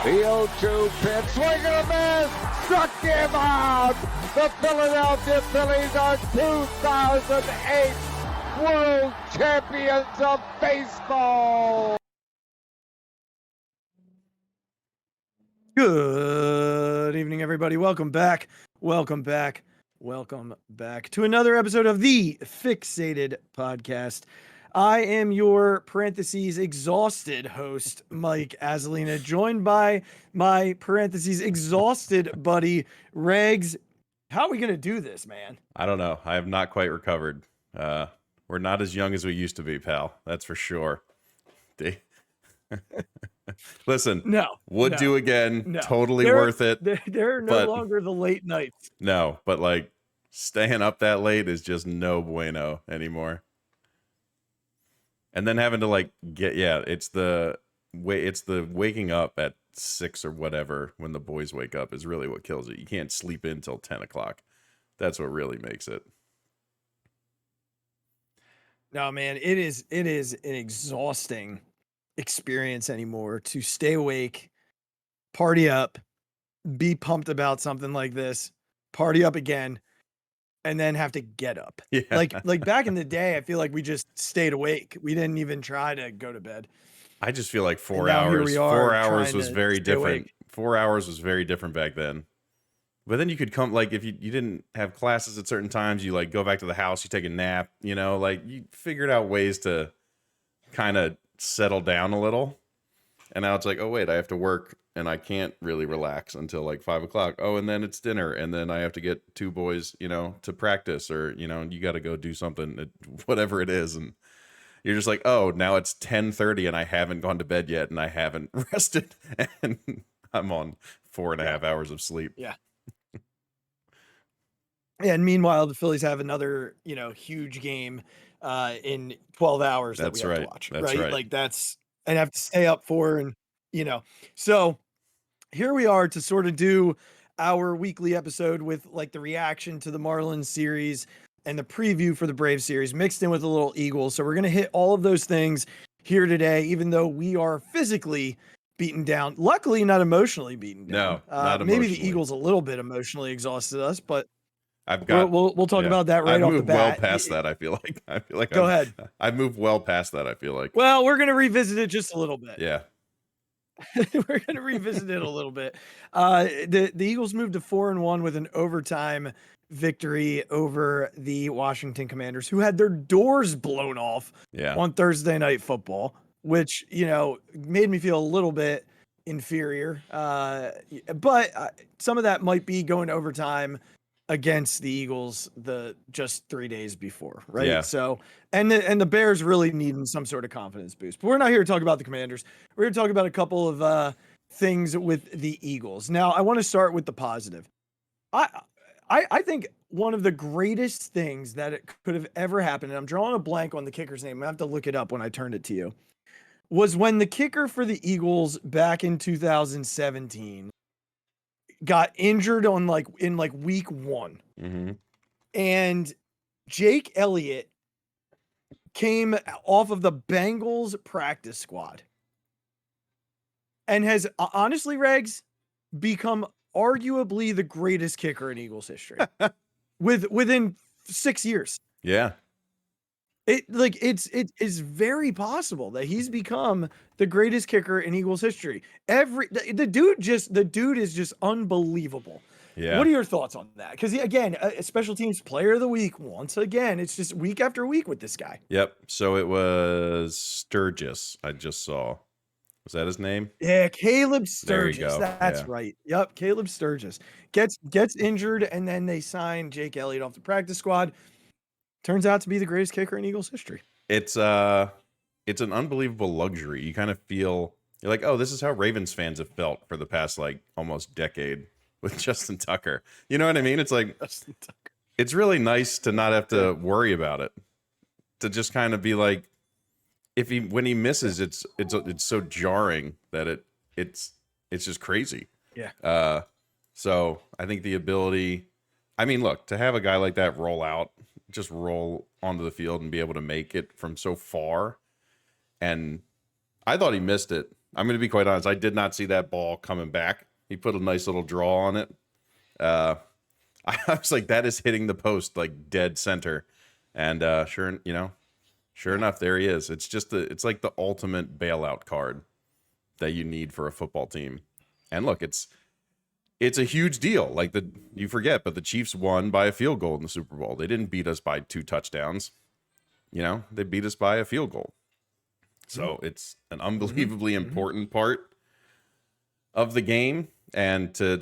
0-2 pitch, swing and a miss, struck him out. The Philadelphia Phillies are 2008 World Champions of Baseball. Good evening, everybody. Welcome back to another episode of the Phixated Podcast. I am your exhausted host, Mike Azalina, joined by my exhausted buddy, Regz. How are we going to do this, man? I don't know. I have not quite recovered. We're not as young as we used to be, pal. That's for sure. Listen, would do again. Totally worth it. They're no longer the late nights. No, but like staying up that late is just no bueno anymore. And then having to like it's the waking up at 6 or whatever when the boys wake up is really what kills it. You can't sleep in till 10 o'clock. That's what really makes it. No, man, it is an exhausting experience anymore to stay awake, party up, be pumped about something like this, party up again, and then have to get up. Yeah. Like back in the day, I feel like we just stayed awake. We didn't even try to go to bed. I just feel like 4 hours. 4 hours was very different. Awake. 4 hours was very different back then. But then you could come, like, if you didn't have classes at certain times, you like go back to the house, you take a nap, like you figured out ways to kind of settle down a little. And now it's like, oh wait, I have to work and I can't really relax until like 5 o'clock. Oh, and then it's dinner, and then I have to get two boys, to practice, or you got to go do something, whatever it is, and you're just like, oh, now it's 10:30 and I haven't gone to bed yet, and I haven't rested, and I'm on 4.5 hours of sleep. Yeah. And meanwhile, the Phillies have another, huge game in 12 hours that we have to watch. That's right. Like and have to stay up for, and so here we are to sort of do our weekly episode with like the reaction to the Marlins series and the preview for the Braves series mixed in with a little Eagles. So we're going to hit all of those things here today, even though we are physically beaten down. Luckily, not emotionally beaten down. No, not emotionally. Maybe the Eagles a little bit emotionally exhausted us, but we'll talk about that right off the bat. Well past that, I feel like Go ahead. I moved well past that, I feel like. Well, we're going to revisit it just a little bit. Yeah. We're going to revisit it a little bit. The Eagles moved to 4-1 with an overtime victory over the Washington Commanders, who had their doors blown off on Thursday Night Football, which, made me feel a little bit inferior. But some of that might be going to overtime against the Eagles just 3 days before, right? Yeah. So, and the Bears really needing some sort of confidence boost. But we're not here to talk about the Commanders. We're here to talk about a couple of things with the Eagles. Now, I want to start with the positive. I think one of the greatest things that it could have ever happened, and I'm drawing a blank on the kicker's name, I have to look it up when I turned it to you, was when the kicker for the Eagles back in 2017 got injured in week 1. Mm-hmm. And Jake Elliott came off of the Bengals practice squad and has honestly, Regz, become arguably the greatest kicker in Eagles history within 6 years. Yeah. It is very possible that he's become the greatest kicker in Eagles history. The dude is just unbelievable. Yeah. What are your thoughts on that? Because again, a special teams player of the week. Once again, it's just week after week with this guy. Yep. So it was Sturgis. I just saw. Was that his name? Yeah, Caleb Sturgis. There you go. That's right. Yep, Caleb Sturgis gets injured, and then they sign Jake Elliott off the practice squad. Turns out to be the greatest kicker in Eagles history. It's an unbelievable luxury. You kind of feel you're like, oh, this is how Ravens fans have felt for the past like almost decade with Justin Tucker. You know what I mean? It's like it's really nice to not have to worry about it. To just kind of be like, when he misses, it's so jarring that it's just crazy. Yeah. So I think the ability, I mean, look, to have a guy like that just roll onto the field and be able to make it from so far. And I thought he missed it I'm going to be quite honest. I did not see that ball coming back. He put a nice little draw on it. I was like, that is hitting the post like dead center. And sure enough, there he is. It's like the ultimate bailout card that you need for a football team. And look, it's a huge deal. Like you forget, but the Chiefs won by a field goal in the Super Bowl. They didn't beat us by 2 touchdowns. They beat us by a field goal. So it's an unbelievably important part of the game, and to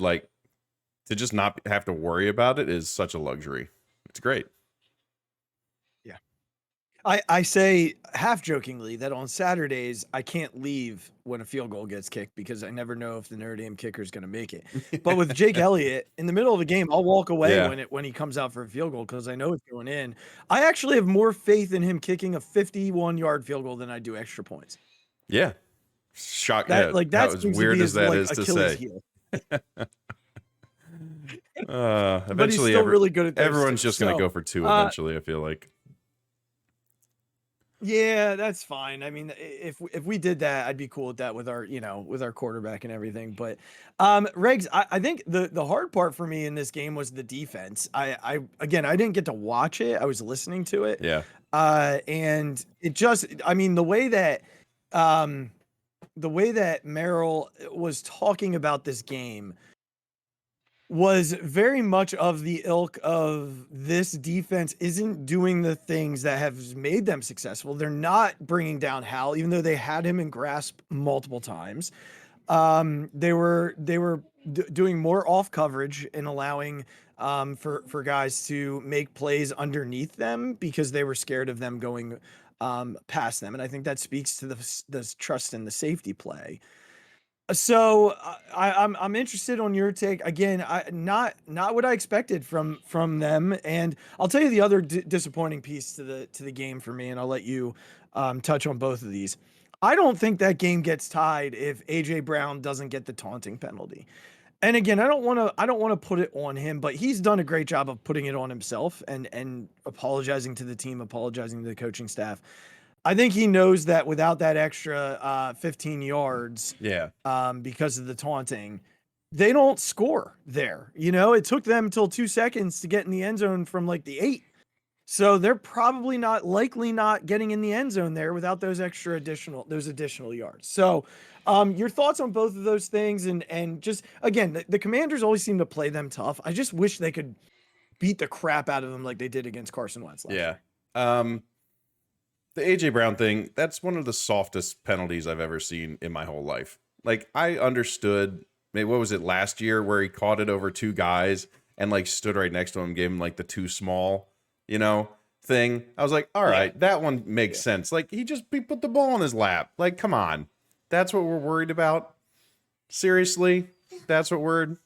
just not have to worry about it is such a luxury. It's great. Yeah. I say half jokingly that on Saturdays I can't leave when a field goal gets kicked because I never know if the Notre Dame kicker is going to make it. But with Jake Elliott in the middle of the game, I'll walk away when he comes out for a field goal because I know it's going in. I actually have more faith in him kicking a 51-yard field goal than I do extra points. Yeah. Shock. That's as weird as that is to say. Eventually, but he's still really good at everyone's just going to go for 2 eventually, I feel like. Yeah, that's fine. I mean, if we did that, I'd be cool with that with our quarterback and everything. But Regz, I think the hard part for me in this game was the defense. I didn't get to watch it. I was listening to it. Yeah. And it just, I mean, the way that Merrill was talking about this game was very much of the ilk of this defense isn't doing the things that have made them successful. They're not bringing down Hal, even though they had him in grasp multiple times. They were doing more off coverage and allowing for guys to make plays underneath them because they were scared of them going past them. And I think that speaks to the trust in the safety play. So I'm interested on your take again. Not what I expected from them, and I'll tell you the other disappointing piece to the game for me, and I'll let you touch on both of these. I don't think that game gets tied if AJ Brown doesn't get the taunting penalty. And again, I don't want to put it on him, but he's done a great job of putting it on himself and apologizing to the team, apologizing to the coaching staff. I think he knows that without that extra 15 yards, because of the taunting, they don't score there. It took them until 2 seconds to get in the end zone from like the 8. So they're probably likely not getting in the end zone there without those additional yards. So your thoughts on both of those things and just, again, the Commanders always seem to play them tough. I just wish they could beat the crap out of them like they did against Carson Wentz last year. The AJ Brown thing, that's one of the softest penalties I've ever seen in my whole life. Like, I understood, maybe what was it last year where he caught it over 2 guys and like stood right next to him, gave him like the too small, thing. I was like, all right, that one makes sense. Like, he put the ball in his lap. Like, come on. That's what we're worried about? Seriously? That's what we're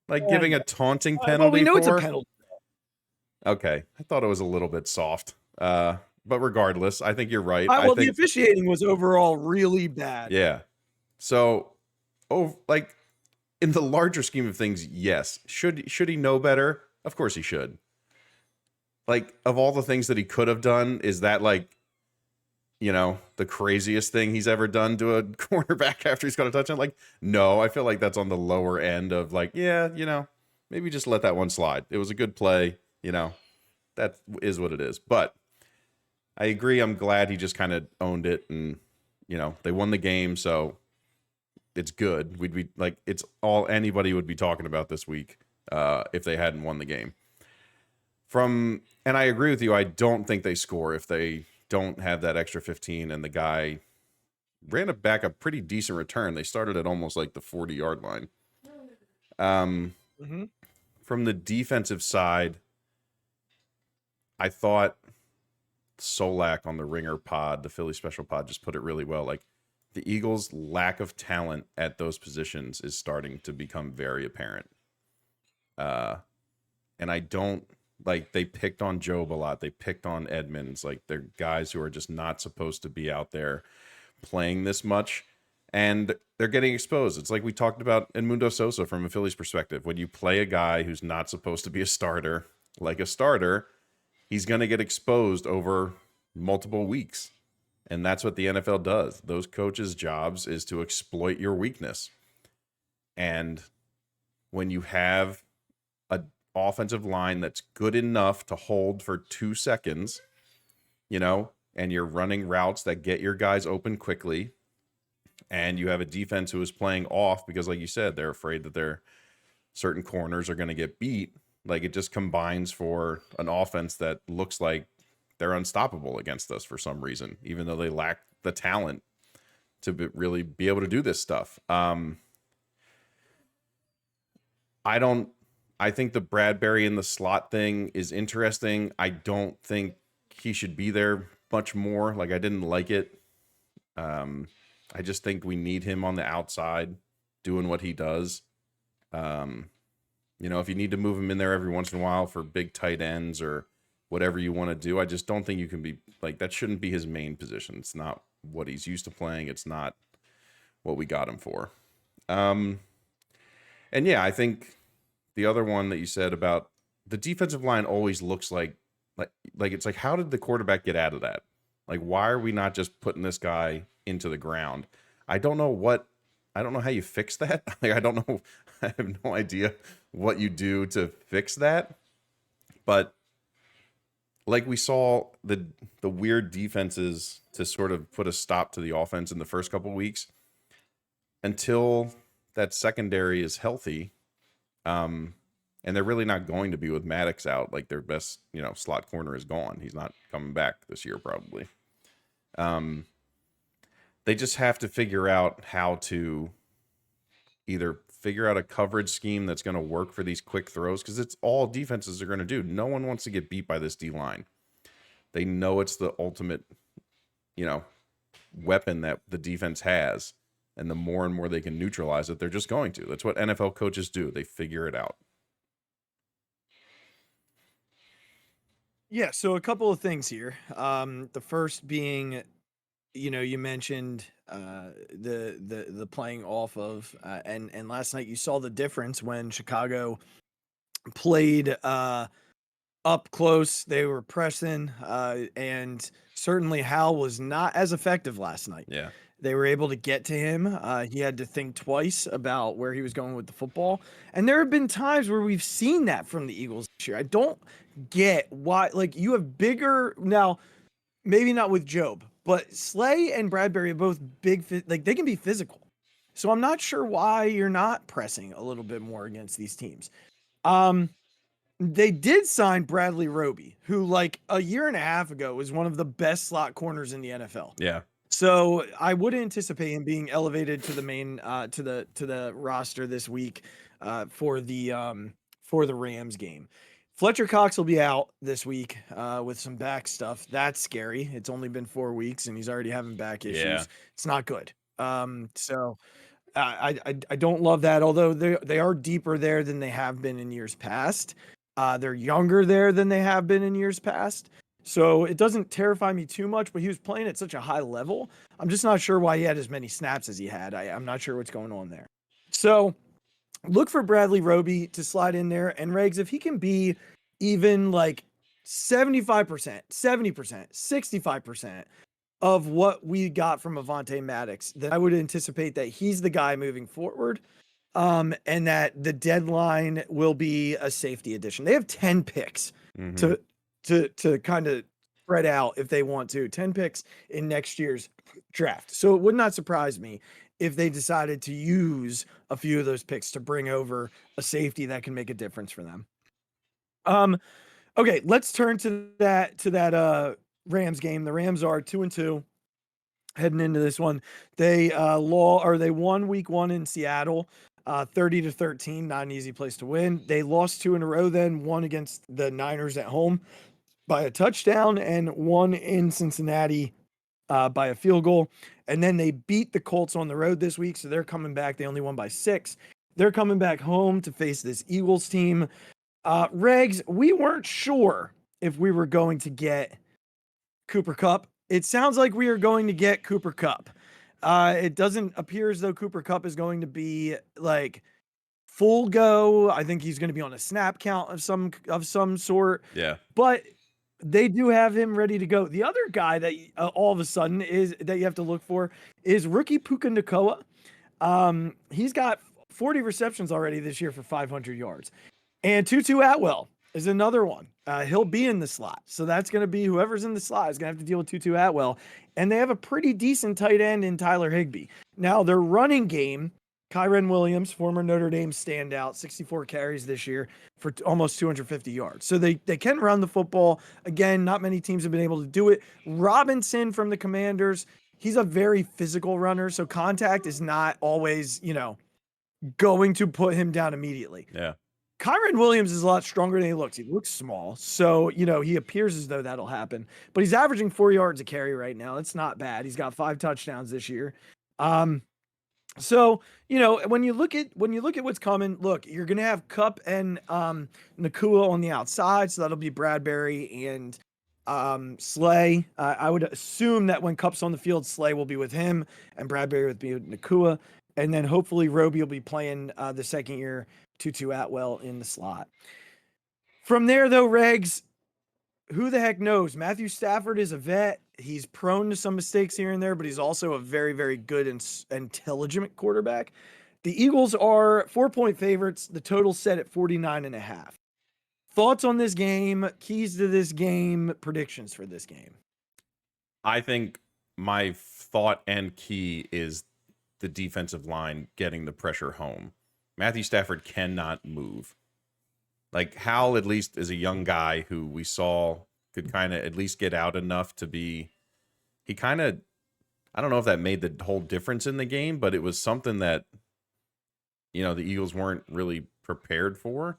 giving a taunting penalty we know for? It's a penalty. Okay. I thought it was a little bit soft. But regardless, I think you're right. The officiating was overall really bad. Yeah. So, in the larger scheme of things, yes. Should he know better? Of course he should. Like, of all the things that he could have done, is that the craziest thing he's ever done to a cornerback after he's got a touchdown? Like, no, I feel like that's on the lower end of maybe just let that one slide. It was a good play. That is what it is. But I agree. I'm glad he just kind of owned it, and they won the game, so it's good. We'd be it's all anybody would be talking about this week if they hadn't won the game. And I agree with you. I don't think they score if they don't have that extra 15, and the guy ran back a pretty decent return. They started at almost like the 40-yard line. From the defensive side, I thought Solak on the Ringer pod, the Philly special pod, just put it really well. Like, the Eagles' lack of talent at those positions is starting to become very apparent. And I don't they picked on Job a lot. They picked on Edmonds. Like, they're guys who are just not supposed to be out there playing this much, and they're getting exposed. It's like we talked about in Mundo Sosa from a Phillies perspective. When you play a guy who's not supposed to be a starter, he's going to get exposed over multiple weeks. And that's what the NFL does. Those coaches' jobs is to exploit your weakness. And when you have an offensive line that's good enough to hold for 2 seconds, and you're running routes that get your guys open quickly, and you have a defense who is playing off because, like you said, they're afraid that their certain corners are going to get beat, like it just combines for an offense that looks like they're unstoppable against us for some reason, even though they lack the talent to really be able to do this stuff. I think the Bradbury in the slot thing is interesting. I don't think he should be there much more. Like, I didn't like it. I just think we need him on the outside doing what he does. If you need to move him in there every once in a while for big tight ends or whatever you want to do, I just don't think you can be like, that shouldn't be his main position. It's not what he's used to playing. It's not what we got him for. And yeah, I think the other one that you said about the defensive line always looks like it's like, how did the quarterback get out of that? Like, why are we not just putting this guy into the ground? I don't know how you fix that. Like, I don't know. I have no idea what you do to fix that. But like we saw the weird defenses to sort of put a stop to the offense in the first couple of weeks until that secondary is healthy. And they're really not going to be with Maddox out. Like, their best, slot corner is gone. He's not coming back this year, probably. They just have to figure out how to either figure out a coverage scheme that's going to work for these quick throws, because it's all defenses are going to do. No one wants to get beat by this D-line. They know it's the ultimate, weapon that the defense has. And the more and more they can neutralize it, they're just going to. That's what NFL coaches do. They figure it out. Yeah, so a couple of things here. The first being, you mentioned the playing off of, and last night you saw the difference when Chicago played up close. They were pressing, and certainly Hal was not as effective last night. Yeah. They were able to get to him. He had to think twice about where he was going with the football. And there have been times where we've seen that from the Eagles this year. I don't get why, like, you have bigger, now, maybe not with Job, but Slay and Bradbury are both big, like, they can be physical. So I'm not sure why you're not pressing a little bit more against these teams. They did sign Bradley Roby, who, like, a year and a half ago was one of the best slot corners in the NFL. Yeah. So I would anticipate him being elevated to the main to the roster this week for the Rams game. Fletcher Cox will be out this week with some back stuff. That's scary. It's only been 4 weeks and he's already having back issues. Yeah. It's not good. So I don't love that. Although they are deeper there than they have been in years past. They're younger there than they have been in years past. So it doesn't terrify me too much, but he was playing at such a high level. I'm just not sure why he had as many snaps as he had. I'm not sure what's going on there. So look for Bradley Roby to slide in there. And Regz, if he can be even like 75%, 70%, 65% of what we got from Avonte Maddox, then I would anticipate that he's the guy moving forward. And that the deadline will be a safety addition. They have 10 picks to kind of spread out if they want to. 10 picks in next year's draft. So it would not surprise me if they decided to use a few of those picks to bring over a safety that can make a difference for them. Okay, let's turn to that Rams game. The Rams are 2-2 heading into this one. They won week 1 in Seattle. 30-13, not an easy place to win. They lost 2 in a row, then one against the Niners at home by a touchdown and one in Cincinnati by a field goal. And then they beat the Colts on the road this week. So they're coming back. They only won by 6. They're coming back home to face this Eagles team. Regz, we weren't sure if we were going to get Cooper Kupp. It sounds like we are going to get Cooper Kupp. It doesn't appear as though Cooper Kupp is going to be like full go. I think he's going to be on a snap count of some sort. Yeah. But they do have him ready to go. The other guy that all of a sudden is that you have to look for is rookie Puka Nacua. He's got 40 receptions already this year for 500 yards. And Tutu Atwell is another one. He'll be in the slot. So that's going to be whoever's in the slot is going to have to deal with Tutu Atwell. And they have a pretty decent tight end in Tyler Higbee. Now, their running game, Kyren Williams, former Notre Dame standout, 64 carries this year for almost 250 yards. So they can run the football. Again, not many teams have been able to do it. Robinson from the Commanders, he's a very physical runner. So contact is not always, going to put him down immediately. Yeah. Kyren Williams is a lot stronger than he looks. He looks small. So, he appears as though that'll happen. But he's averaging 4 yards a carry right now. That's not bad. He's got 5 touchdowns this year. So, when you look at what's coming, look, you're going to have Kupp and Nacua on the outside. So that'll be Bradbury and Slay. I would assume that when Kupp's on the field, Slay will be with him and Bradbury will be with Nacua. And then hopefully Roby will be playing the second year Tutu Atwell in the slot. From there, though, Regz, who the heck knows? Matthew Stafford is a vet. He's prone to some mistakes here and there, but he's also a very, very good and intelligent quarterback. The Eagles are 4-point favorites. The total set at 49.5. Thoughts on this game, keys to this game, predictions for this game? I think my thought and key is the defensive line getting the pressure home. Matthew Stafford cannot move. Like, Howell, at least, is a young guy who we saw could kind of at least get out enough to be... He kind of... I don't know if that made the whole difference in the game, but it was something that, the Eagles weren't really prepared for.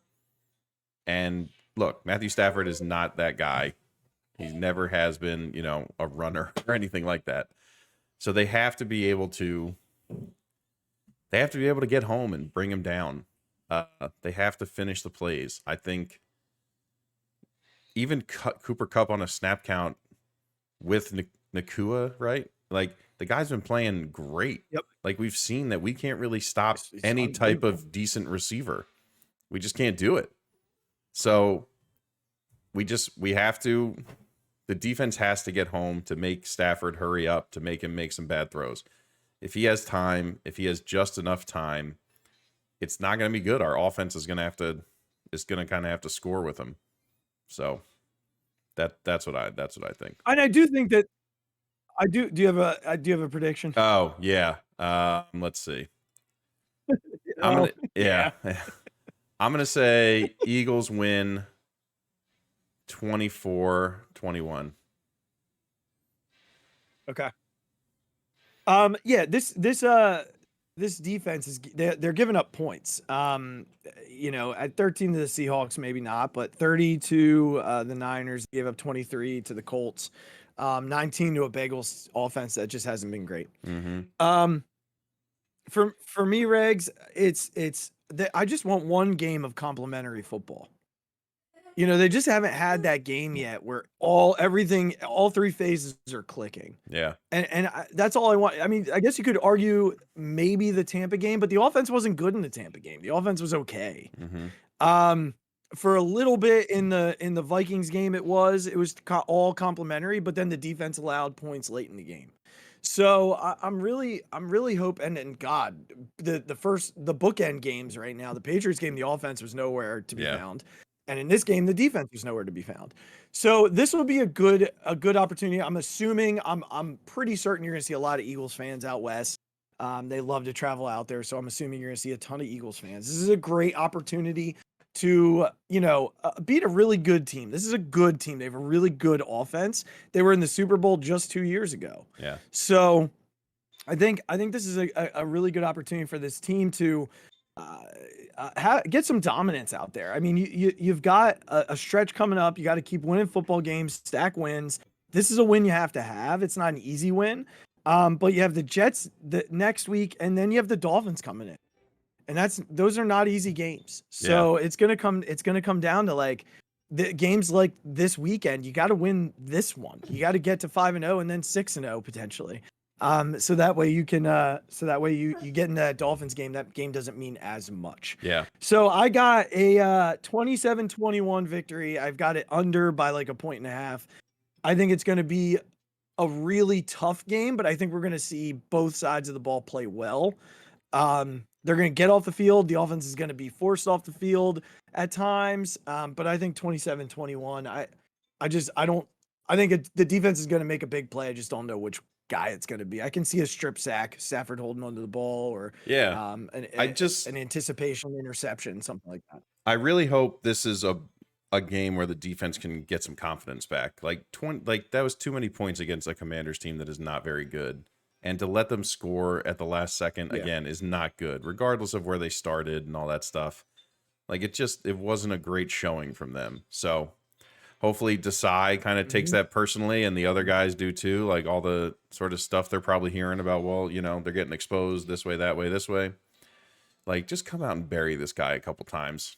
And, look, Matthew Stafford is not that guy. He never has been, a runner or anything like that. So they have to be able to... They have to be able to get home and bring him down. They have to finish the plays. I think even Cooper Kupp on a snap count with Nacua, right? Like, the guy's been playing great. Yep. Like, we've seen that we can't really stop any type of decent receiver. We just can't do it. So we have to, the defense has to get home to make Stafford hurry up, to make him make some bad throws. If he has time, if he has just enough time, it's not going to be good. Our offense is going to kind of have to score with him. So that's what I think. And I do think that do you have a prediction? Oh yeah. Let's see. I'm gonna say Eagles win 24-21. Okay. Yeah, this defense is they're giving up points. At 13 to the Seahawks, maybe not, but 30 to the Niners, gave up 23 to the Colts, 19 to a Bengals offense that just hasn't been great. Mm-hmm. For me, Regs, it's I just want one game of complimentary football. They just haven't had that game yet where all three phases are clicking. Yeah. And that's all I want. I mean, I guess you could argue maybe the Tampa game, but the offense wasn't good in the Tampa game. The offense was okay. Mm-hmm. For a little bit in the Vikings game, it was all complimentary, but then the defense allowed points late in the game. So I'm really hoping, and God, the bookend games right now, the Patriots game, the offense was nowhere to be found. And in this game, the defense was nowhere to be found. So this will be a good opportunity. I'm assuming, I'm pretty certain you're going to see a lot of Eagles fans out west. They love to travel out there. So I'm assuming you're going to see a ton of Eagles fans. This is a great opportunity to, beat a really good team. This is a good team. They have a really good offense. They were in the Super Bowl just 2 years ago. Yeah. So I think this is a really good opportunity for this team to get some dominance out there. I mean, you've got a stretch coming up. You got to keep winning football games, stack wins. This is a win you have to have. It's not an easy win, but you have the Jets the next week, and then you have the Dolphins coming in, and those are not easy games. So it's gonna come down to like the games like this weekend. You got to win this one. You got to get to 5-0 and then 6-0 potentially. So that way you can, you get in that Dolphins game. That game doesn't mean as much. Yeah. So I got a 27-21 victory. I've got it under by like 1.5. I think it's going to be a really tough game, but I think we're going to see both sides of the ball play well. They're going to get off the field. The offense is going to be forced off the field at times. But I think 27-21, I think the defense is going to make a big play. I just don't know which guy it's going to be. I can see a strip sack, Stafford holding onto the ball, or an anticipation interception, something like that. I really hope this is a game where the defense can get some confidence back. Like that was too many points against a Commanders team that is not very good. And to let them score at the last second again is not good, regardless of where they started and all that stuff. Like it wasn't a great showing from them. So hopefully Desai kind of takes that personally, and the other guys do too. Like all the sort of stuff they're probably hearing about, well, they're getting exposed this way, that way, this way. Like just come out and bury this guy a couple times.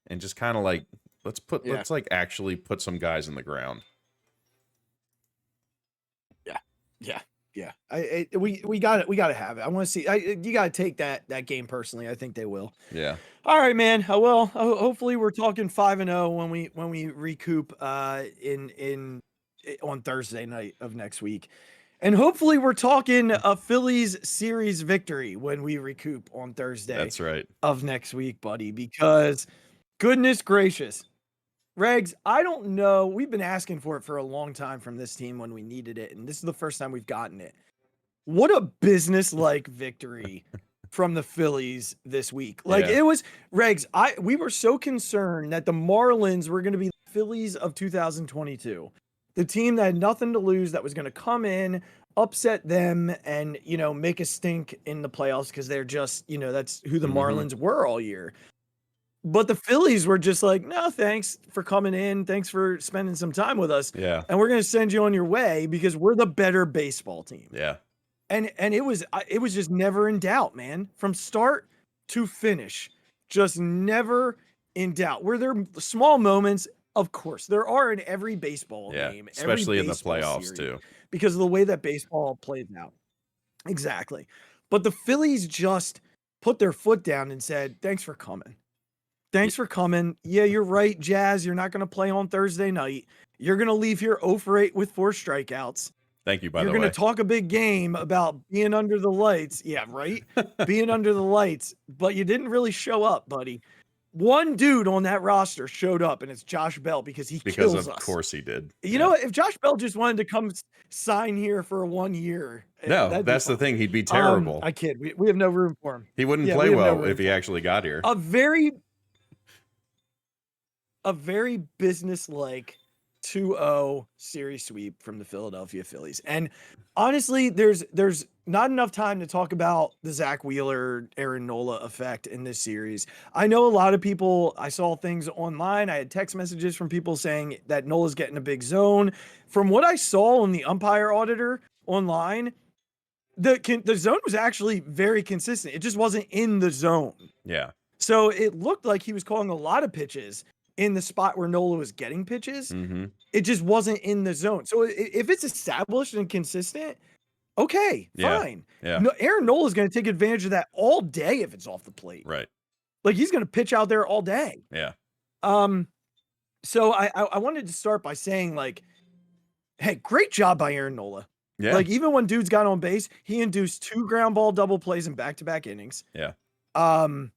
And just kind of like, let's like actually put some guys in the ground. Yeah. We got to have it. I want to see. You got to take that game personally. I think they will. Yeah. All right, man. Well, hopefully we're talking 5-0 when we recoup on Thursday night of next week, and hopefully we're talking a Phillies series victory when we recoup on Thursday. That's right. Of next week, buddy. Because goodness gracious. Regz, I don't know. We've been asking for it for a long time from this team when we needed it, and this is the first time we've gotten it. What a business-like victory from the Phillies this week. It was, Regz, we were so concerned that the Marlins were going to be the Phillies of 2022. The team that had nothing to lose, that was going to come in, upset them, and, make a stink in the playoffs because they're just, that's who the Marlins were all year. But the Phillies were just like, no, thanks for coming in. Thanks for spending some time with us. Yeah. And we're going to send you on your way because we're the better baseball team. Yeah. And it was just never in doubt, man. From start to finish, just never in doubt. Were there small moments? Of course. There are in every baseball game. Especially in the playoffs, series, too. because of the way that baseball plays out. Exactly. But the Phillies just put their foot down and said, thanks for coming. Thanks for coming. Yeah, you're right, Jazz. You're not going to play on Thursday night. You're going to leave here 0 for 8 with 4 strikeouts. Thank you, by the way. You're going to talk a big game about being under the lights. Yeah, right? Being under the lights. But you didn't really show up, buddy. One dude on that roster showed up, and it's Josh Bell because he kills us. Because of course he did. You know what? If Josh Bell just wanted to come sign here for 1 year. No, that's the thing. He'd be terrible. I kid. We have no room for him. He wouldn't play well if he actually got here. A very business-like 2-0 series sweep from the Philadelphia Phillies. And honestly, there's not enough time to talk about the Zach Wheeler, Aaron Nola effect in this series. I know a lot of people, I saw things online. I had text messages from people saying that Nola's getting a big zone. From what I saw on the umpire auditor online, the zone was actually very consistent. It just wasn't in the zone. Yeah. So it looked like he was calling a lot of pitches in the spot where Nola was getting pitches. It just wasn't in the zone. So if it's established and consistent, okay, fine. Yeah. No, Aaron Nola is going to take advantage of that all day if it's off the plate. Right. Like he's going to pitch out there all day. Yeah. So I wanted to start by saying like, hey, great job by Aaron Nola. Yeah. Like even when dudes got on base, he induced 2 ground ball double plays in back-to-back innings. Yeah. And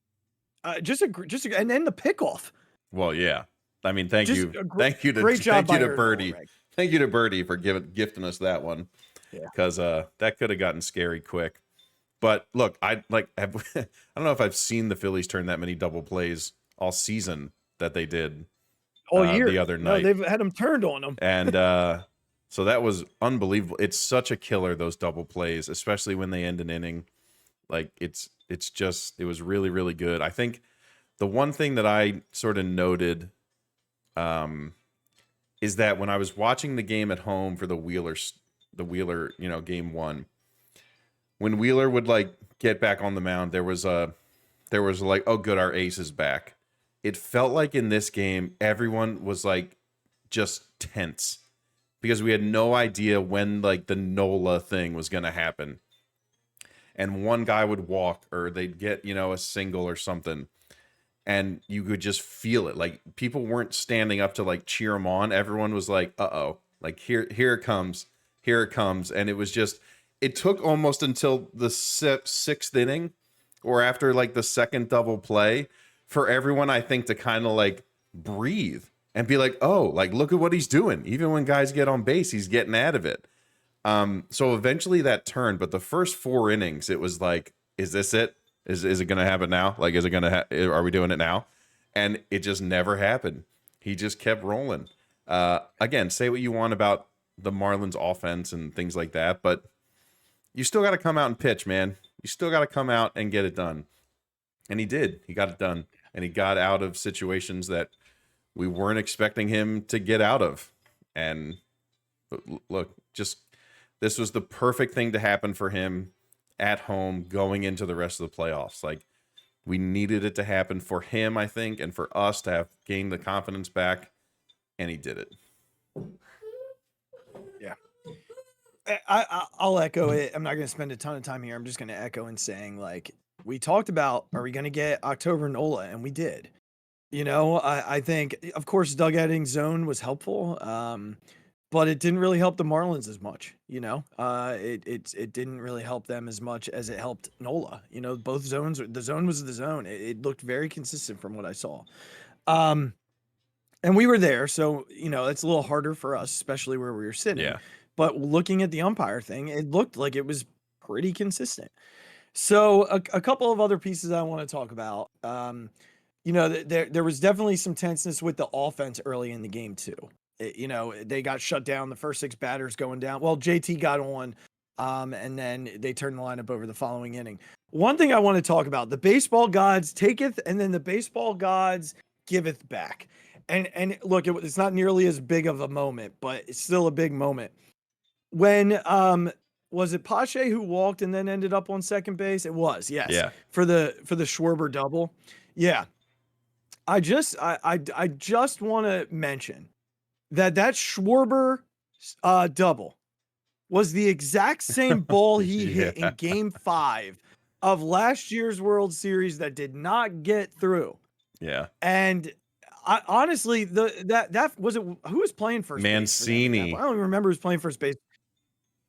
then the pickoff. Well, yeah. I mean, thank you to Birdie. Thank you to Birdie for gifting us that one. Because that could have gotten scary quick. But look, I don't know if I've seen the Phillies turn that many double plays all season that they did all year the other night. No, they've had them turned on them. And so that was unbelievable. It's such a killer, those double plays, especially when they end an inning. Like it was really, really good. I think the one thing that I sort of noted is that when I was watching the game at home for the Wheeler, game 1, when Wheeler would like get back on the mound, there was like, oh good, our ace is back. It felt like in this game, everyone was like just tense because we had no idea when like the NOLA thing was going to happen. And one guy would walk or they'd get, a single or something. And you could just feel it. Like people weren't standing up to like cheer him on. Everyone was like, uh-oh, like here it comes. Here it comes. And it was just, it took almost until the sixth inning or after like the second double play for everyone, I think, to kind of like breathe and be like, oh, like, look at what he's doing. Even when guys get on base, he's getting out of it. So eventually that turned, but the first 4 innings, it was like, is this it? Is it going to happen now? Like, is it going to, are we doing it now? And it just never happened. He just kept rolling. Again, say what you want about the Marlins offense and things like that, but you still got to come out and pitch, man. You still got to come out and get it done. And he did. He got it done. And he got out of situations that we weren't expecting him to get out of. And look, just this was the perfect thing to happen for him at home going into the rest of the playoffs. Like, we needed it to happen for him, I think, and for us to have gained the confidence back. And he did it. Yeah. I'll echo it. I'm not going to spend a ton of time here. I'm just going to echo in saying, like, we talked about, are we going to get October NOLA? And we did. I think, of course, Doug Edding's zone was helpful, but it didn't really help the Marlins as much. It didn't really help them as much as it helped NOLA. Both zones, the zone was the zone. It looked very consistent from what I saw. And we were there, so, it's a little harder for us, especially where we were sitting. Yeah. But looking at the umpire thing, it looked like it was pretty consistent. So a couple of other pieces I want to talk about. There was definitely some tenseness with the offense early in the game too. They got shut down. The first 6 batters going down. Well, JT got on, and then they turned the lineup over the following inning. One thing I want to talk about: the baseball gods taketh, and then the baseball gods giveth back. And look, it's not nearly as big of a moment, but it's still a big moment. When was it Pache who walked and then ended up on second base? It was, yes. Yeah. For the Schwarber double. Yeah. I just want to mention that Schwarber double was the exact same ball he hit in Game 5 of last year's World Series that did not get through. Yeah. And honestly, that was it. Who was playing first Mancini. base? I don't even remember who's playing first base.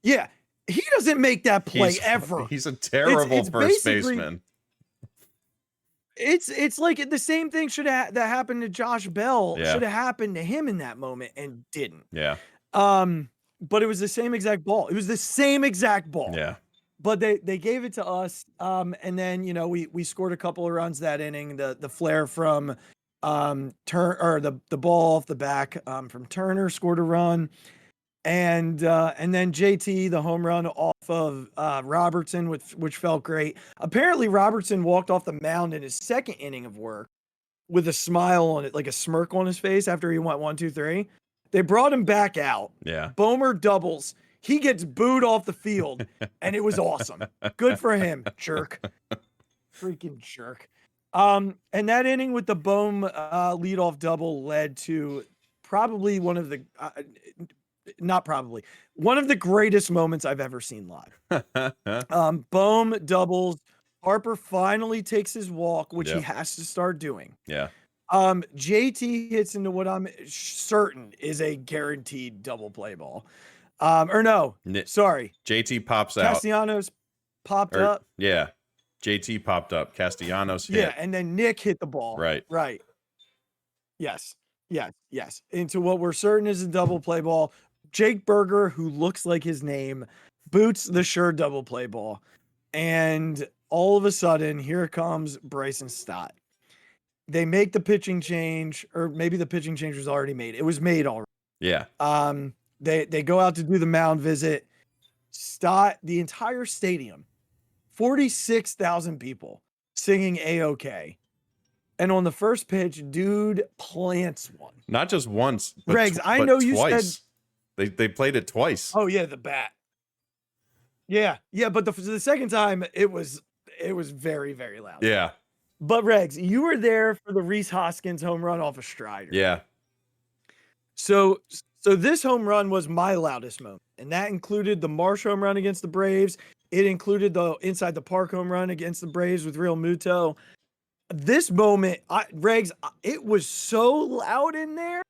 Yeah, he doesn't make that play ever. He's a terrible first baseman. It's like the same thing that happened to Josh Bell should have happened to him in that moment and didn't. Yeah. But it was the same exact ball. It was the same exact ball. Yeah. But they gave it to us. And then we scored a couple of runs that inning. The flare from the ball off the back from Turner scored a run. And then JT, the home run off of Robertson, which felt great. Apparently, Robertson walked off the mound in his second inning of work with a smile on it, like a smirk on his face after he went 1, 2, 3. They brought him back out. Yeah. Bomer doubles. He gets booed off the field, and it was awesome. Good for him, jerk. Freaking jerk. And that inning with the Bohm leadoff double led to probably one of the greatest moments I've ever seen live. Bohm doubles. Harper finally takes his walk, which he has to start doing. Yeah. JT hits into what I'm certain is a guaranteed double play ball. Sorry. JT pops out. Castellanos popped up. Yeah. JT popped up. Castellanos hit. Yeah, and then Nick hit the ball. Right. Yes. Into what we're certain is a double play ball. Jake Berger, who looks like his name, boots the sure double play ball. And all of a sudden, here comes Bryson Stott. They make the pitching change, or maybe the pitching change was already made. It was made already. Yeah. They go out to do the mound visit. Stott, the entire stadium, 46,000 people singing A-OK. And on the first pitch, dude plants one. Not just once, but Regz, I know you twice. said they played it twice. Oh yeah, the bat. Yeah, but the second time it was very, very loud. Yeah. But Regz, you were there for the Reese Hoskins home run off a Strider. Yeah. So So this home run was my loudest moment, and that included the Marsh home run against the Braves. It included the inside the park home run against the Braves with Real Muto. This moment, Regz, it was so loud in there.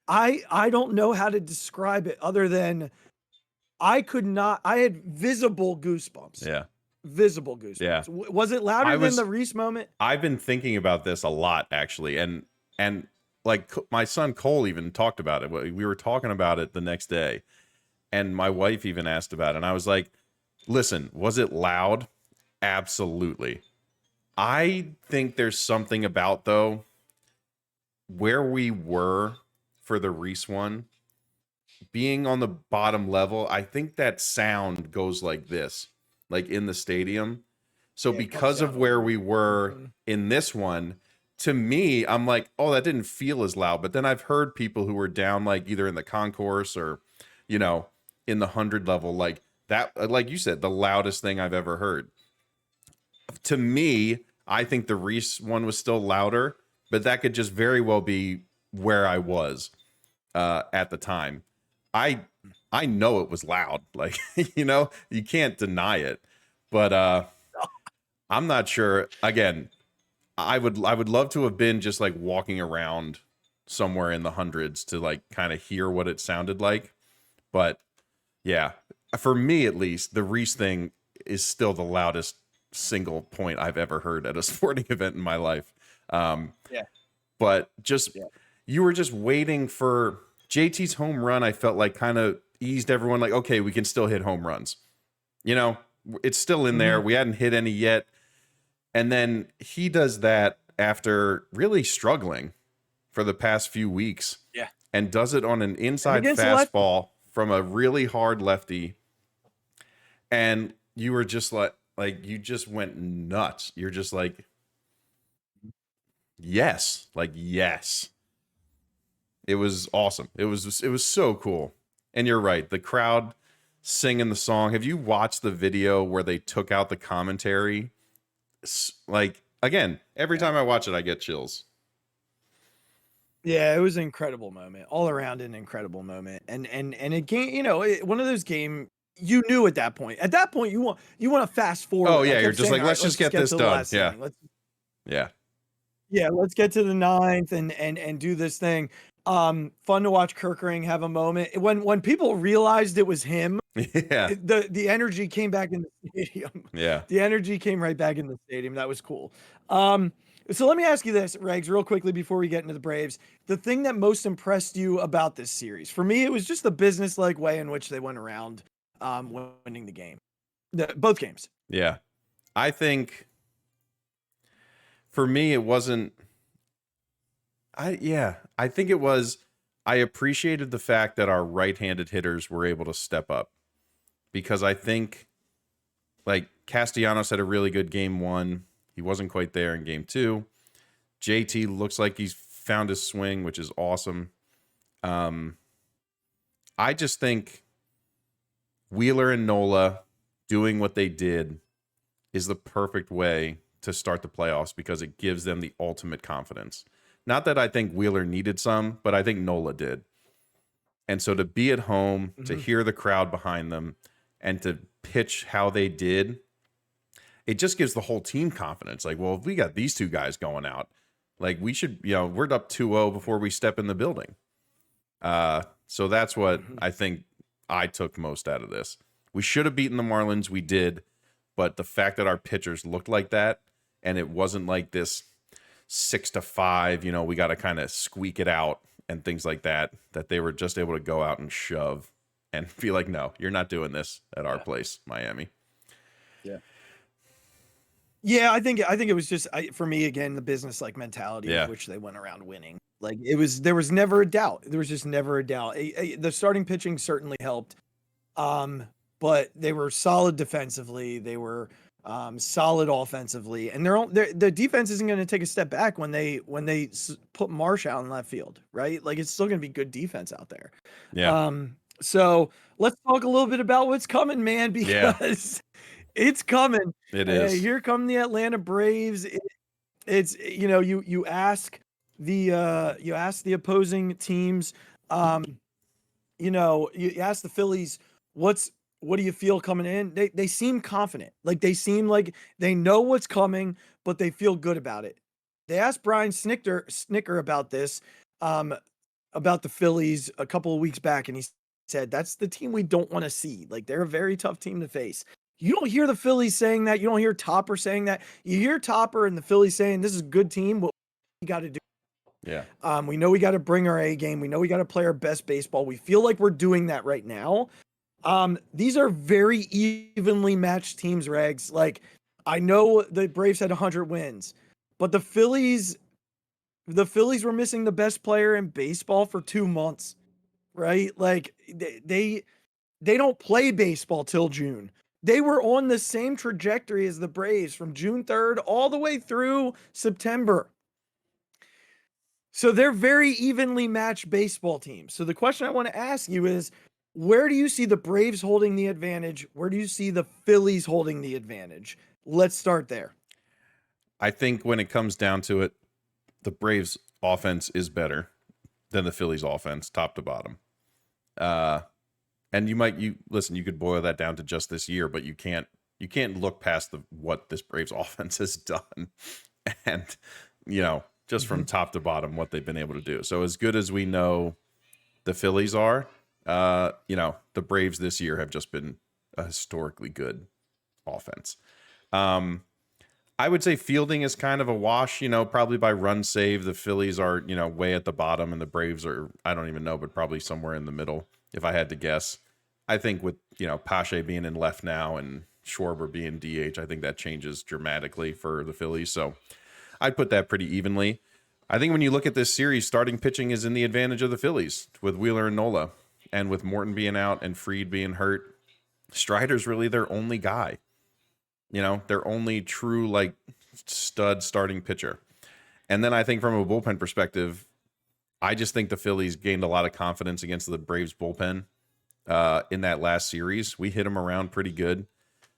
I don't know how to describe it other than I had visible goosebumps. Yeah. Visible goosebumps. Yeah. Was it louder than the Reese moment? I've been thinking about this a lot, actually. And like my son Cole even talked about it. We were talking about it the next day. And my wife even asked about it. And I was like, listen, was it loud? Absolutely. I think there's something about, though, where we were for the Reese one, being on the bottom level, I think that sound goes like this, like in the stadium. So because of where we were in this one, to me, I'm like, oh, that didn't feel as loud. But then I've heard people who were down, like either in the concourse or, in the 100 level, like that, like you said, the loudest thing I've ever heard. To me, I think the Reese one was still louder, but that could just very well be where I was at the time. I know it was loud, like, you can't deny it, but I'm not sure. Again, I would love to have been just like walking around somewhere in the hundreds to like kind of hear what it sounded like. But yeah, for me at least, the Reese thing is still the loudest single point I've ever heard at a sporting event in my life. But you were just waiting for JT's home run. I felt like kind of eased everyone, like, okay, we can still hit home runs. It's still in there. We hadn't hit any yet. And then he does that after really struggling for the past few weeks. Yeah. And does it on an inside fastball from a really hard lefty. And you were just like you just went nuts. You're just like, yes. It was awesome. It was so cool. And you're right. The crowd singing the song. Have you watched the video where they took out the commentary? Like, again, every time I watch it, I get chills. Yeah, it was an incredible moment. All around an incredible moment. And again, one of those games you knew at that point. At that point, you want to fast forward. Oh yeah, you're just like, let's just get this done. Yeah. Yeah, let's get to the ninth and do this thing. Fun to watch Kerkering have a moment. When people realized it was him, yeah, the energy came back in the stadium. Yeah. The energy came right back in the stadium. That was cool. So let me ask you this, Regz, real quickly before we get into the Braves. The thing that most impressed you about this series, for me, it was just the business-like way in which they went around winning the game. Both games. Yeah. I think for me, it wasn't. I think it was. I appreciated the fact that our right-handed hitters were able to step up, because I think like Castellanos had a really good game one. He wasn't quite there in game two. JT looks like he's found his swing, which is awesome. I just think Wheeler and Nola doing what they did is the perfect way to start the playoffs, because it gives them the ultimate confidence. Not that I think Wheeler needed some, but I think Nola did. And so to be at home, to hear the crowd behind them, and to pitch how they did, it just gives the whole team confidence. Like, well, if we got these two guys going out, like we should, we're up 2-0 before we step in the building. So that's what I think I took most out of this. We should have beaten the Marlins. We did. But the fact that our pitchers looked like that, and it wasn't like this 6-5, we got to kind of squeak it out and things like that, that they were just able to go out and shove and be like, no, you're not doing this at our place, Miami. Yeah, I think it was just for me again the business like mentality in which they went around winning. Like there was never a doubt. There was just never a doubt. The starting pitching certainly helped, but they were solid defensively. They were solid offensively, and the defense isn't going to take a step back when they put Marsh out in left field, right? Like it's still going to be good defense out there. Yeah. So let's talk a little bit about what's coming, man, because. It's coming. It is. Here come the Atlanta Braves. It's you ask the opposing teams you know, you ask the Phillies, what do you feel coming in? They seem confident. Like they seem like they know what's coming, but they feel good about it. They asked Brian Snicker about this, about the Phillies a couple of weeks back, and he said that's the team we don't want to see. Like they're a very tough team to face. You don't hear the Phillies saying that. You don't hear Topper saying that. You hear Topper and the Phillies saying this is a good team. What we got to do. Yeah. We know we got to bring our A game. We know we got to play our best baseball. We feel like we're doing that right now. These are very evenly matched teams, Regs. Like, I know the Braves had 100 wins, but the Phillies were missing the best player in baseball for 2 months, right? Like, they don't play baseball till June. They were on the same trajectory as the Braves from June 3rd all the way through September. So they're very evenly matched baseball teams. So the question I want to ask you is, where do you see the Braves holding the advantage? Where do you see the Phillies holding the advantage? Let's start there. I think when it comes down to it, the Braves offense is better than the Phillies offense, top to bottom. And you could boil that down to just this year, but you can't look past what this Braves offense has done. And, just from top to bottom, what they've been able to do. So as good as we know the Phillies are, the Braves this year have just been a historically good offense. I would say fielding is kind of a wash, probably by run save. The Phillies are, way at the bottom, and the Braves are, I don't even know, but probably somewhere in the middle, if I had to guess. I think with, Pache being in left now and Schwarber being DH, I think that changes dramatically for the Phillies. So I'd put that pretty evenly. I think when you look at this series, starting pitching is in the advantage of the Phillies with Wheeler and Nola. And with Morton being out and Fried being hurt, Strider's really their only guy. Their only true, stud starting pitcher. And then I think from a bullpen perspective, I just think the Phillies gained a lot of confidence against the Braves bullpen in that last series. We hit them around pretty good.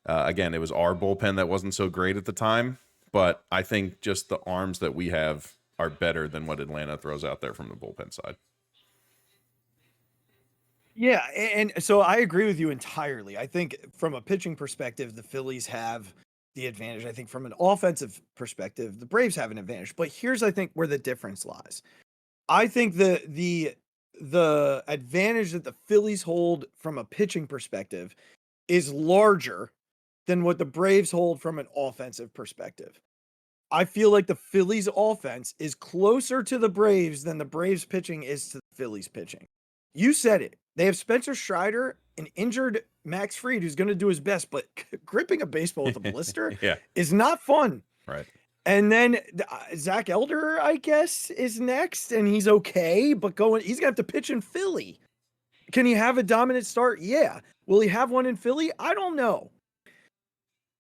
Again, it was our bullpen that wasn't so great at the time. But I think just the arms that we have are better than what Atlanta throws out there from the bullpen side. Yeah, and so I agree with you entirely. I think from a pitching perspective, the Phillies have the advantage. I think from an offensive perspective, the Braves have an advantage. But here's, I think, where the difference lies. I think the advantage that the Phillies hold from a pitching perspective is larger than what the Braves hold from an offensive perspective. I feel like the Phillies offense is closer to the Braves than the Braves pitching is to the Phillies pitching. You said it. They have Spencer Strider, an injured Max Fried, who's going to do his best, but gripping a baseball with a blister is not fun. Right. And then Zach Elder, I guess, is next, and he's okay, but he's going to have to pitch in Philly. Can he have a dominant start? Yeah. Will he have one in Philly? I don't know.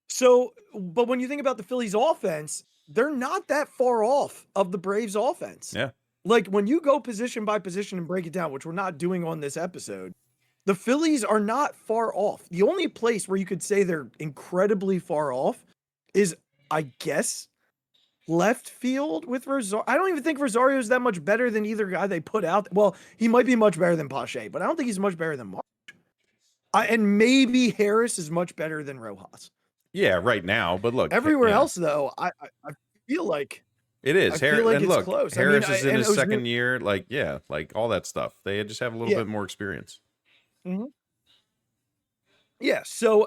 So, but when you think about the Phillies offense, they're not that far off of the Braves offense. Yeah. Like when you go position by position and break it down, which we're not doing on this episode, the Phillies are not far off. The only place where you could say they're incredibly far off is, I guess, left field with Rosario. I don't even think Rosario is that much better than either guy they put out. Well, he might be much better than Pache, but I don't think he's much better than March. And maybe Harris is much better than Rojas. Yeah, right now. But look, everywhere else, though, I feel like it is. I feel like and it's look, close. Harris is in his second year. All that stuff. They just have a little bit more experience. Mm-hmm. Yeah. So,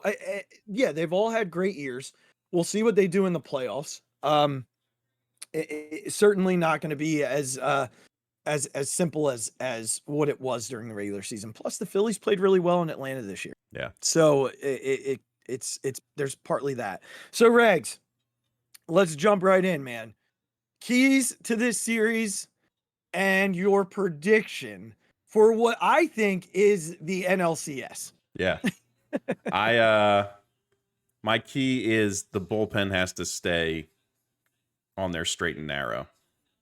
they've all had great years. We'll see what they do in the playoffs. It's certainly not going to be as simple as what it was during the regular season. Plus, the Phillies played really well in Atlanta this year. Yeah. So it's there's partly that. So Regs, let's jump right in, man. Keys to this series and your prediction for what I think is the NLCS. Yeah. My key is the bullpen has to stay on their straight and narrow.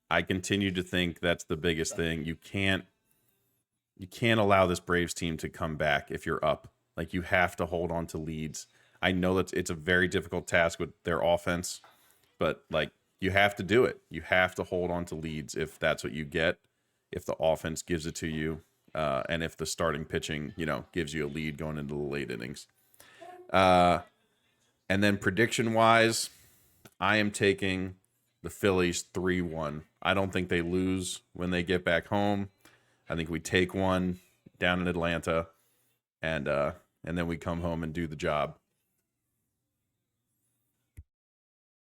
I continue to think that's the biggest thing. You can't allow this Braves team to come back if you're up. Like, you have to hold on to leads. I know that it's a very difficult task with their offense, but you have to do it. You have to hold on to leads if that's what you get. If the offense gives it to you, and if the starting pitching, gives you a lead going into the late innings. And then prediction-wise, I am taking the Phillies 3-1. I don't think they lose when they get back home. I think we take one down in Atlanta, and then we come home and do the job.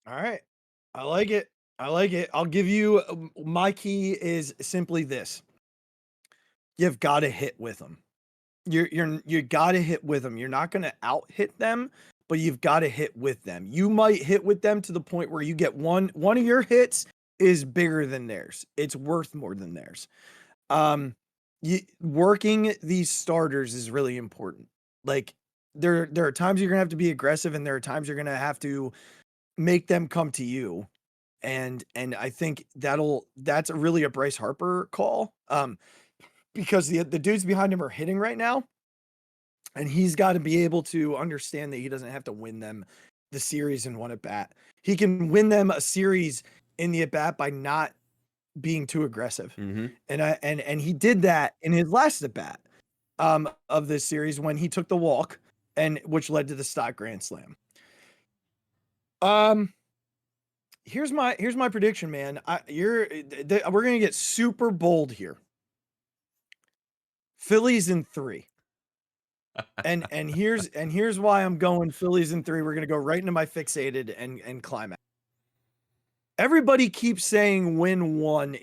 All right. I like it. I'll give you my key is simply this. You've got to hit with them. You got to hit with them. You're not going to out hit them, but you've got to hit with them. You might hit with them to the point where you get one of your hits is bigger than theirs. It's worth more than theirs. Working these starters is really important. Like there are times you're going to have to be aggressive, and there are times you're going to have to make them come to you. And I think that's really a Bryce Harper call. Because the dudes behind him are hitting right now, and he's got to be able to understand that he doesn't have to win them the series in one at bat. He can win them a series in the at bat by not being too aggressive. Mm-hmm. And he did that in his last at bat of this series when he took the walk, and which led to the Stott grand slam. Here's my prediction, man. We're gonna get super bold here. Phillies in 3. And here's why I'm going Phillies in 3. We're gonna go right into my fixated and climax. Everybody keeps saying win one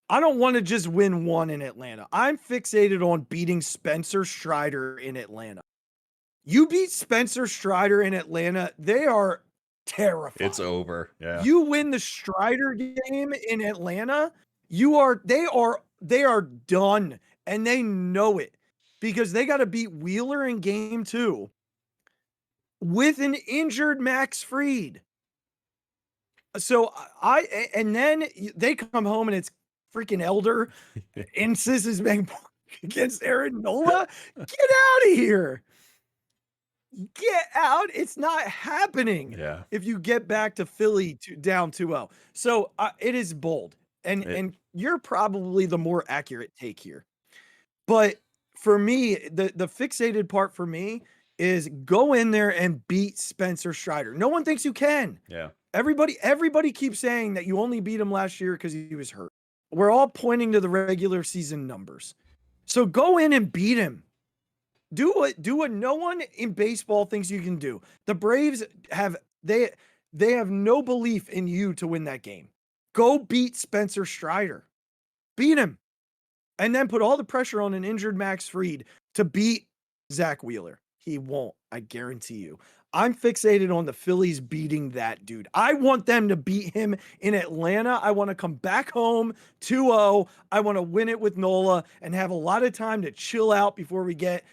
I don't want to just win one in Atlanta. I'm fixated on beating Spencer Strider in Atlanta. You beat Spencer Strider in Atlanta, they are terrifying. It's over. Yeah. You win the Strider game in Atlanta, they are done, and they know it because they got to beat Wheeler in game 2 with an injured Max Fried. So and then they come home and it's freaking Elder and Sis's being against Aaron Nola. Get out of here. Get out. It's not happening. Yeah. If you get back to Philly down 2-0. So it is bold. And you're probably the more accurate take here. But for me, the fixated part for me is go in there and beat Spencer Strider. No one thinks you can. Yeah. Everybody keeps saying that you only beat him last year because he was hurt. We're all pointing to the regular season numbers. So go in and beat him. Do what no one in baseball thinks you can do. The Braves have no belief in you to win that game. Go beat Spencer Strider. Beat him. And then put all the pressure on an injured Max Fried to beat Zach Wheeler. He won't, I guarantee you. I'm fixated on the Phillies beating that dude. I want them to beat him in Atlanta. I want to come back home 2-0. I want to win it with Nola and have a lot of time to chill out before we get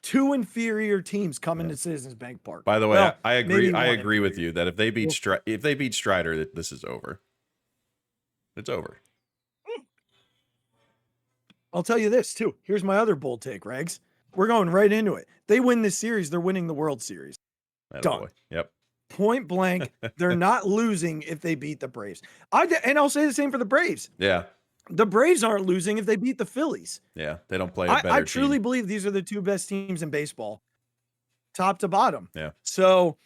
2 inferior teams coming to Citizens Bank Park. By the way, I agree. I agree with you that if they beat Strider, this is over. It's over. I'll tell you this too. Here's my other bold take, Regz. We're going right into it. They win this series, they're winning the World Series. Done. Yep. Point blank. They're not losing if they beat the Braves. And I'll say the same for the Braves. Yeah. The Braves aren't losing if they beat the Phillies. Yeah. They don't play a better I truly team. believe these are the 2 best teams in baseball, top to bottom. Yeah. So,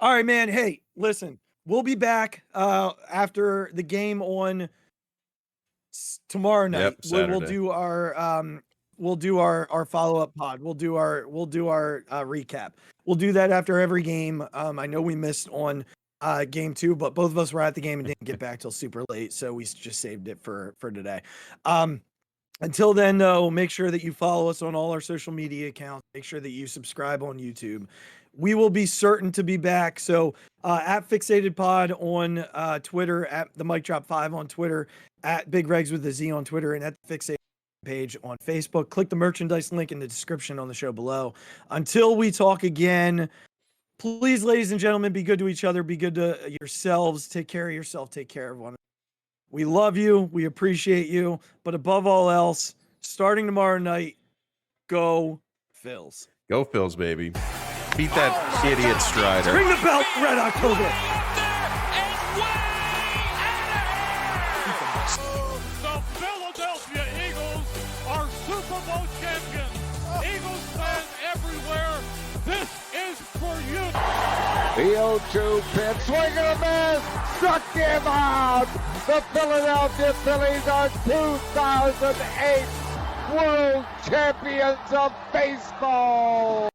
all right, man. Hey, listen, we'll be back after the game on tomorrow night. Yep, Saturday. We'll do our follow-up pod. We'll do our recap. We'll do that after every game. I know we missed on game 2, but both of us were at the game and didn't get back till super late, so we just saved it for today. Until then, though, make sure that you follow us on all our social media accounts. Make sure that you subscribe on YouTube. We will be certain to be back. So at Phixated Pod on Twitter, at the Mic Drop 5 on Twitter, at Big Regz with a Z on Twitter, and at the Phixated page on Facebook. Click the merchandise link in the description on the show below. Until we talk again, please, ladies and gentlemen, be good to each other. Be good to yourselves. Take care of yourself. Take care of one another. We love you. We appreciate you. But above all else, starting tomorrow night, go Phils. Go Phils, baby. Beat that idiot Strider. Ring the bell, Red October. The Philadelphia Eagles for you. The 0-2 pitch, swing and a miss, struck him out. The Philadelphia Phillies are 2008 World Champions of Baseball.